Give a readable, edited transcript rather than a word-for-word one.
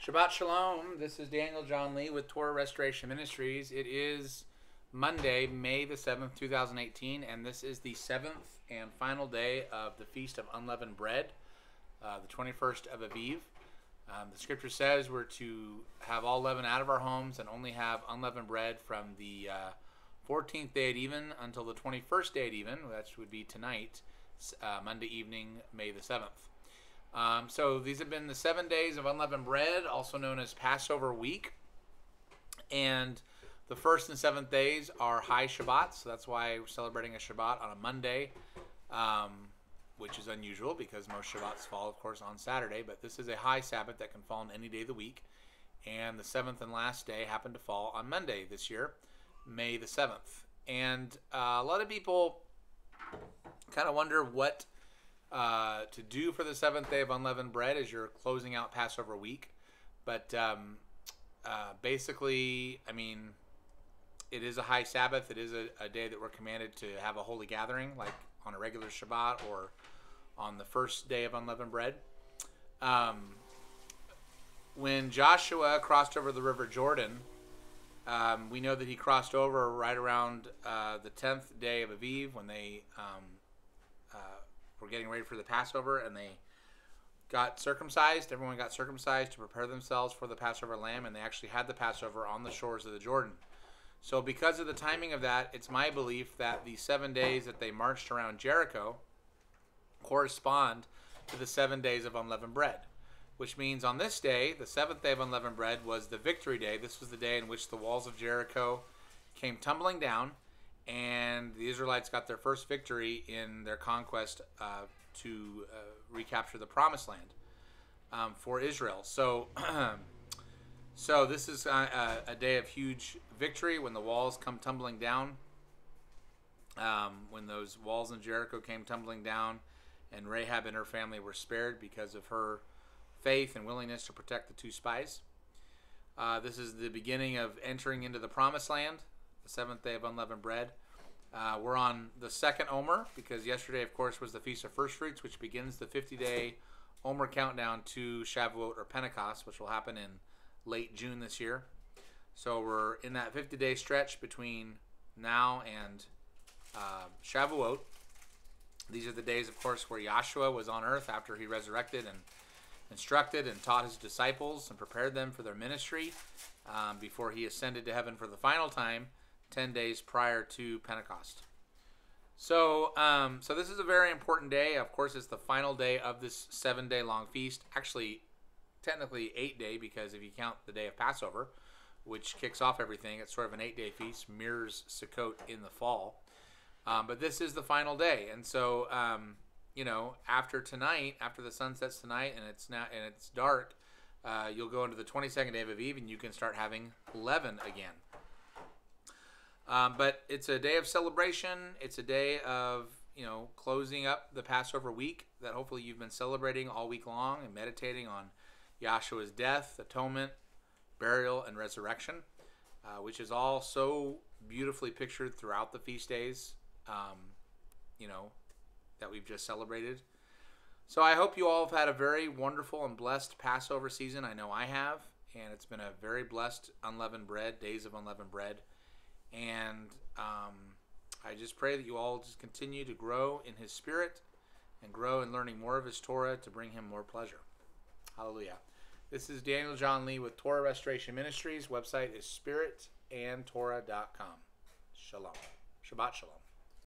Shabbat Shalom. This is Daniel John Lee with Torah Restoration Ministries. It is Monday, May the 7th, 2018, and this is the 7th and final day of the Feast of Unleavened Bread, the 21st of Aviv. The scripture says we're to have all leaven out of our homes and only have unleavened bread from the 14th day at even until the 21st day at even, which would be tonight, Monday evening, May the 7th. So these have been the 7 days of unleavened bread, also known as Passover week. And the first and seventh days are high Shabbats, so that's why we're celebrating a Shabbat on a Monday, which is unusual because most Shabbats fall, of course, on Saturday. But this is a high Sabbath that can fall on any day of the week. And the seventh and last day happened to fall on Monday this year, May the 7th. And a lot of people kind of wonder what to do for the seventh day of unleavened bread as you're closing out Passover week. But basically, I mean, it is a high Sabbath. It is a day that we're commanded to have a holy gathering, like on a regular Shabbat or on the first day of unleavened bread. When Joshua crossed over the river Jordan, we know that he crossed over right around the 10th day of Aviv when they were getting ready for the Passover, and they got circumcised. Everyone got circumcised to prepare themselves for the Passover lamb, and they actually had the Passover on the shores of the Jordan. So because of the timing of that, it's my belief that the 7 days that they marched around Jericho correspond to the 7 days of unleavened bread, which means on this day, the seventh day of unleavened bread, was the victory day. This was the day in which the walls of Jericho came tumbling down, and the Israelites got their first victory in their conquest to recapture the Promised Land for Israel. So, so this is a day of huge victory when the walls come tumbling down. When those walls in Jericho came tumbling down, and Rahab and her family were spared because of her faith and willingness to protect the two spies. This is the beginning of entering into the Promised Land, the seventh day of unleavened bread. We're on the second Omer, because yesterday, of course, was the Feast of First Fruits, which begins the 50-day Omer countdown to Shavuot or Pentecost, which will happen in late June this year. So we're in that 50-day stretch between now and Shavuot. These are the days, of course, where Yahshua was on earth after he resurrected and instructed and taught his disciples and prepared them for their ministry before he ascended to heaven for the final time 10 days prior to Pentecost. So so this is a very important day. Of course, it's the final day of this 7-day long feast. Actually, technically 8-day, because if you count the day of Passover, which kicks off everything, it's sort of an 8-day feast, mirrors Sukkot in the fall. But this is the final day. And so, you know, after tonight, after the sun sets tonight and it's dark, you'll go into the 22nd day of Aviv and you can start having leaven again. But it's a day of celebration. It's a day of, you know, closing up the Passover week that hopefully you've been celebrating all week long and meditating on Yahshua's death, atonement, burial, and resurrection, which is all so beautifully pictured throughout the feast days, you know, that we've just celebrated. So I hope you all have had a very wonderful and blessed Passover season. I know I have, and it's been a very blessed unleavened bread, days of unleavened bread. And I just pray that you all just continue to grow in his spirit and grow in learning more of his Torah to bring him more pleasure. Hallelujah. This is Daniel John Lee with Torah Restoration Ministries. Website is spiritandtorah.com. Shalom. Shabbat shalom.